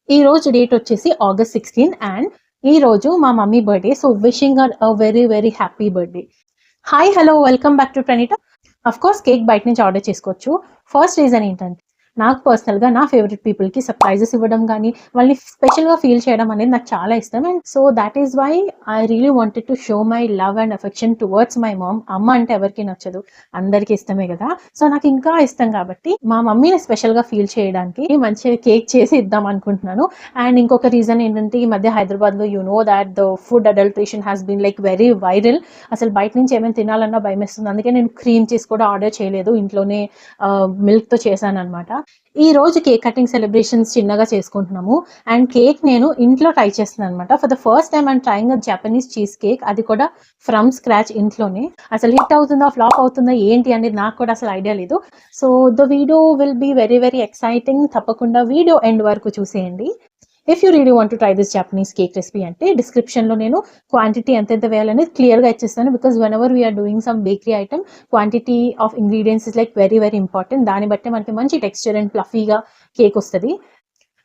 ఈ రోజు డేట్ వచ్చేసి August 16 అండ్ ఈ రోజు మా mummy birthday. So wishing her a very very happy birthday. Hi hello welcome back to Praneetha. Of course cake బయట నుంచి ఆర్డర్ చేసుకోవచ్చు. ఫస్ట్ రీజన్ ఏంటంటే నాకు పర్సనల్గా నా ఫేవరెట్ పీపుల్కి సర్ప్రైజెస్ ఇవ్వడం కానీ వాళ్ళని స్పెషల్గా ఫీల్ చేయడం అనేది నాకు చాలా ఇష్టం. And so that is why I really wanted to show my love and affection towards my mom. అమ్మ అంటే ఎవరికి నచ్చదు, అందరికీ ఇష్టమే కదా. సో నాకు ఇంకా ఇష్టం కాబట్టి మా మమ్మీని స్పెషల్గా ఫీల్ చేయడానికి మంచిగా కేక్ చేసి ఇద్దాం అనుకుంటున్నాను. అండ్ ఇంకొక రీజన్ ఏంటంటే ఈ మధ్య హైదరాబాద్లో you know that the food adulteration has been like very viral. అసలు బయట నుంచి ఏమైనా తినాలన్నా భయం వేస్తుంది. అందుకే నేను క్రీమ్ చీజ్ కూడా ఆర్డర్ చేయలేదు, ఇంట్లోనే మిల్క్తో చేశాను అనమాట. ఈ రోజు కేక్ కటింగ్ సెలబ్రేషన్స్ చిన్నగా చేసుకుంటున్నాము. అండ్ కేక్ నేను ఇంట్లో ట్రై చేస్తున్నాను అనమాట. For the first time I'm trying a Japanese cheese cake, అది కూడా ఫ్రమ్ స్క్రాచ్ ఇంట్లోనే. అసలు హిట్ అవుతుందా ఫ్లాప్ అవుతుందా ఏంటి అనేది నాకు కూడా అసలు ఐడియా లేదు. So the video will be very very exciting. తప్పకుండా వీడియో ఎండ్ వరకు చూసేయండి. If you really want to try this Japanese cake recipe అంటే డిస్క్రిప్షన్లో నేను క్వాంటిటీ ఎంతెంత వేయాలనేది క్లియర్గా ఇచ్చేస్తాను. Because whenever we're doing some bakery item, quantity of ingredients is like very very important. దాన్ని బట్టి మనకి మంచి టెక్స్చర్ అండ్ ఫ్లఫీగా కేక్ వస్తుంది.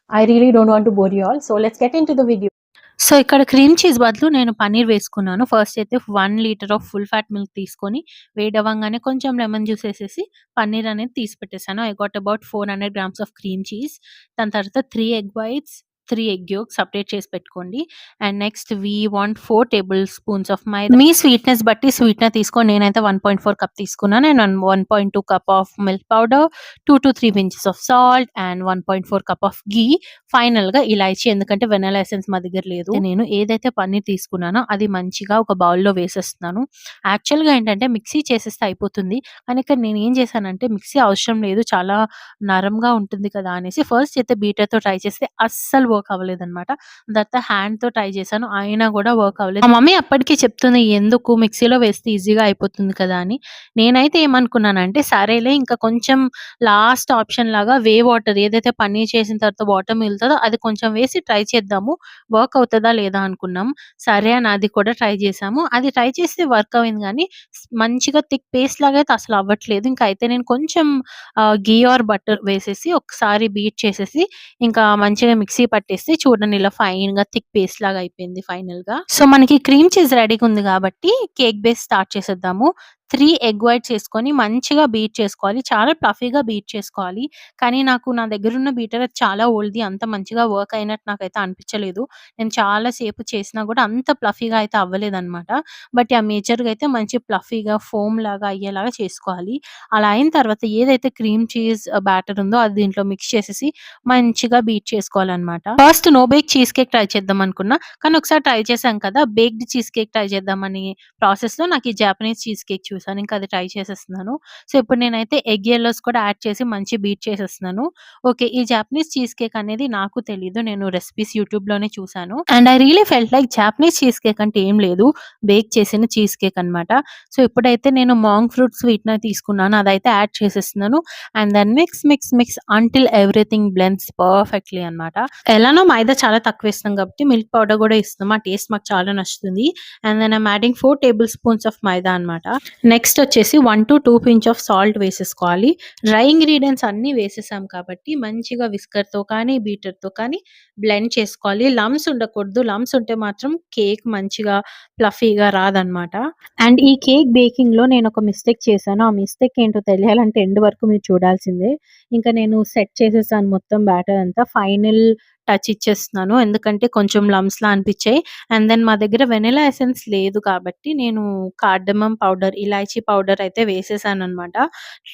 I really don't want to bore you all. So let's get in to the video. So ఇక్కడ cream cheese బదులు నేను పన్నీర్ వేసుకున్నాను. ఫస్ట్ అయితే 1 litre of full fat milk తీసుకొని వేడవ్వంగానే కొంచెం లెమన్ జ్యూస్ వేసేసి పన్నీర్ అనేది తీసి పెట్టేసాను. I got about 400 grams of cream cheese. దాని తర్వాత 3 egg whites, 3 egg yolks separate చేసి పెట్టుకోండి. And next we want 4 tablespoons of maida. Me sweetness బట్టి స్వీట్నెస్ తీసుకొని నేనైతే 1.4 కప్ తీసుకున్నాను. And 1.2 cup of milk powder, 2 to 3 pinches of salt and 1.4 cup of ghee. Final గా ఇలాచీ, ఎందుకంటే vanilla essence మా దగ్గర లేదు. నేను ఏదైతే పన్నీర్ తీసుకున్నానో అది మంచిగా ఒక బౌల్లో వేసేస్తున్నాను. యాక్చువల్ గా ఏంటంటే మిక్సీ చేసేస్తే అయిపోతుంది, కానీ ఇక్కడ నేను ఏం చేశానంటే మిక్సీ అవసరం లేదు, చాలా నరంగా ఉంటుంది కదా అనేసి ఫస్ట్ అయితే బీటర్ తో ట్రై చేస్తే అస్సలు వర్క్ అవ్వలేదు అనమాట. తర్వాత హ్యాండ్ తో ట్రై చేశాను, అయినా కూడా వర్క్ అవ్వలేదు. మా మమ్మీ అప్పటికే చెప్తుంది ఎందుకు మిక్సీలో వేస్తే ఈజీగా అయిపోతుంది కదా అని. నేనైతే ఏమనుకున్నానంటే సరేలే ఇంకా కొంచెం లాస్ట్ ఆప్షన్ లాగా వాటర్, ఏదైతే పన్నీర్ చేసిన తర్వాత వాటర్ మిగులుతుందో అది కొంచెం వేసి ట్రై చేద్దాము, వర్క్ అవుతుందా లేదా అనుకున్నాం. సరే అని అది కూడా ట్రై చేసాము. అది ట్రై చేస్తే వర్క్ అయింది, కానీ మంచిగా థిక్ పేస్ట్ లాగా అయితే అసలు అవ్వట్లేదు. ఇంకా అయితే నేను కొంచెం ఘీ ఆర్ బటర్ వేసేసి ఒకసారి బీట్ చేసేసి ఇంకా మంచిగా మిక్సీ పట్టేసి చూడండి ఇలా ఫైన్ గా థిక్ పేస్ట్ లాగా అయిపోయింది ఫైనల్ గా. సో మనకి క్రీమ్ చీజ్ రెడీగా ఉంది కాబట్టి కేక్ బేస్ స్టార్ట్ చేసేద్దాము. 3 ఎగ్ వైట్స్ వేసుకొని మంచిగా బీట్ చేసుకోవాలి. చాలా ఫ్లఫీగా బీట్ చేసుకోవాలి. కానీ నా దగ్గరున్న బీటర్ అది చాలా ఓల్డ్‌ది. అంత మంచిగా వర్క్ అయినట్టు నాకైతే అనిపించలేదు. నేను చాలా సేపు చేసినా కూడా అంత ఫ్లఫీగా అయితే అవ్వలేదన్నమాట. బట్ మేజర్‌గా అయితే మంచి ఫ్లఫీగా ఫోమ్ లాగా అయ్యేలాగా చేసుకోవాలి. అలా అయిన తర్వాత ఏదైతే క్రీమ్ చీజ్ బ్యాటర్ ఉందో అది దీంట్లో మిక్స్ చేసేసి మంచిగా బీట్ చేసుకోవాలన్నమాట. First no bake cheesecake try చేద్దాం అనుకున్నా, కానీ ఒకసారి ట్రై చేశాం కదా, బేక్డ్ చీజ్ కేక్ ట్రై చేద్దామని ప్రాసెస్‌లో నాకు ఈ జాపనీస్ చీజ్ కేక్ చూసాను. ఇంకా అది ట్రై చేసేస్తున్నాను. సో ఇప్పుడు నేనైతే ఎగ్ యెల్లోస్ కూడా యాడ్ చేసి మంచి బీట్ చేసేస్తున్నాను. ఓకే, ఈ జాపనీస్ చీజ్ కేక్ అనేది నాకు తెలీదు, నేను రెసిపీస్ యూట్యూబ్‌లోనే చూసాను. And I really felt like Japanese cheese cake అంటే ఏం లేదు, బేక్ చేసిన చీజ్ కేక్ అన్నమాట. సో ఇప్పుడైతే నేను మాంగ్ ఫ్రూట్ స్వీట్నర్ తీసుకున్నాను, అదైతే యాడ్ చేసేస్తున్నాను. And then mix until everything blends perfectly అన్నమాట. ఎలానో మైదా చాలా తక్కువ ఇస్తాం కాబట్టి మిల్క్ పౌడర్ కూడా ఇస్తున్నాం. ఆ టేస్ట్ మాకు చాలా నచ్చుతుంది. And then I'm adding 4 tablespoons of maida అన్నమాట. నెక్స్ట్ వచ్చేసి 1 to 2 pinch ఆఫ్ సాల్ట్ వేసేసుకోవాలి. డ్రై ఇంగ్రీడియంట్స్ అన్నీ వేసేసాం కాబట్టి మంచిగా విస్కర్‌తో కానీ బీటర్‌తో కానీ బ్లెండ్ చేసుకోవాలి. లమ్స్ ఉండకూడదు, లమ్స్ ఉంటే మాత్రం కేక్ మంచిగా ఫ్లఫీగా రాదన్నమాట. అండ్ ఈ కేక్ బేకింగ్‌లో నేను ఒక మిస్టేక్ చేశాను. ఆ మిస్టేక్ ఏంటో తెలియాలంటే ఎండ్ వరకు మీరు చూడాల్సిందే. ఇంకా నేను సెట్ చేసేసాను మొత్తం బ్యాటర్ అంతా. ఫైనల్ టచ్ ఇచ్చేస్తున్నాను, ఎందుకంటే కొంచెం లమ్స్‌లా అనిపించాయి. అండ్ దెన్ మా దగ్గర వెనిలా ఎసెన్స్ లేదు కాబట్టి నేను కార్డమమ్ పౌడర్, ఇలాచీ పౌడర్ అయితే వేసేసానన్నమాట.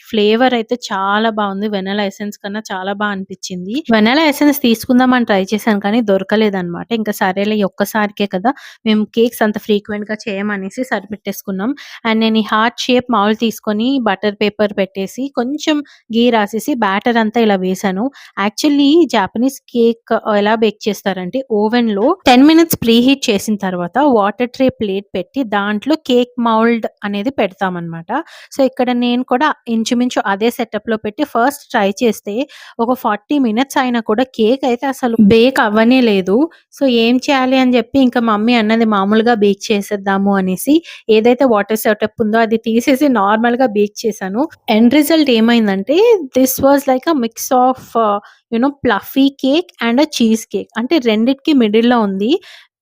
ఫ్లేవర్ అయితే చాలా బాగుంది, వెనిలా ఎసెన్స్ కన్నా చాలా బాగా అనిపించింది. వెనిలా ఎసెన్స్ తీసుకుందామని ట్రై చేశాను కానీ దొరకలేదన్నమాట. ఇంకా సరేలే ఈ ఒక్కసారికే కదా, మేము కేక్స్ అంత ఫ్రీక్వెంట్ గా చేయమనేసి సరిపెట్టేసుకున్నాం. అండ్ నేను ఈ హార్ట్ షేప్ మౌల్డ్ తీసుకొని బటర్ పేపర్ పెట్టేసి కొంచెం గీ రాసేసి బ్యాటర్ అంతా ఇలా వేసాను. యాక్చువల్లీ జాపనీస్ కేక్ ఎలా బేక్ చేస్తారంటే ఓవెన్ లో 10 minutes ప్రీ హీట్ చేసిన తర్వాత వాటర్ ట్రే ప్లేట్ పెట్టి దాంట్లో కేక్ మౌల్డ్ అనేది పెడతామన్నమాట. సో ఇక్కడ నేను కూడా ఇంచుమించు అదే సెటప్ లో పెట్టి ఫస్ట్ ట్రై చేస్తే ఒక 40 minutes అయినా కూడా కేక్ అయితే అసలు బేక్ అవ్వనే లేదు. సో ఏం చేయాలి అని చెప్పి ఇంకా మమ్మీ అన్నది మామూలుగా బేక్ చేసేద్దాము అనేసి ఏదైతే వాటర్ సెటప్ ఉందో అది తీసేసి నార్మల్ గా బేక్ చేశాను. ఎండ్ రిజల్ట్ ఏమైందంటే this was like a mix of fluffy cake and cheese cake. అంటే రెండిటికి మిడిల్‌లో ఉంది.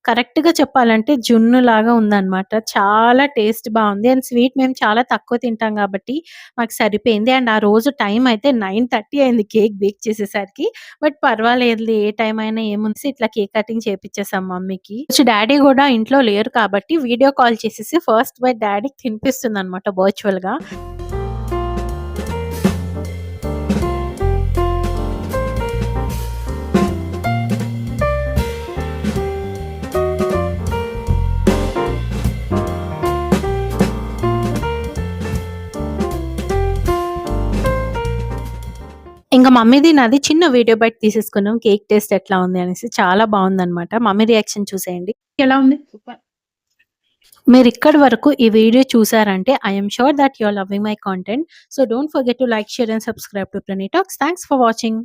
కరెక్ట్‌గా చెప్పాలంటే జున్నులాగా ఉందనమాట. చాలా టేస్ట్ బావుంది. అండ్ స్వీట్ మేము చాలా తక్కువ తింటాం గాబట్టి మాకు సరిపోయింది. అండ్ ఆ రోజు టైం అయితే 9:30 అయింది కేక్ బేక్ చేసేసరికి. బట్ పర్వాలేదులే ఏ టైం అయినా ఏముంది ఇట్లా కేక్ కటింగ్ చేపిచ్చేసాం మమ్మీకి. డ్యాడీ గూడా ఇంట్లో లేరు కాబట్టి వీడియో కాల్ చేసేసి ఫస్ట్ బైట్ డ్యాడీకి తినిపిస్తుందనమాట వర్చువల్‌గా. ఇంక మమ్మీది నాది చిన్న వీడియో బైట్ తీసేసుకున్నాం. కేక్ టేస్ట్ ఎట్లా ఉంది అనేసి. చాలా బావుందనమాట. మమ్మీ రియాక్షన్ చూసేయండి. ఎలా ఉంది? సూపర్. మీరిక్కడి వరకు ఈ వీడియో చూసారంటే I am sure that you are loving my content. So don't forget to like, share and subscribe to Pranny Talks. Thanks for watching.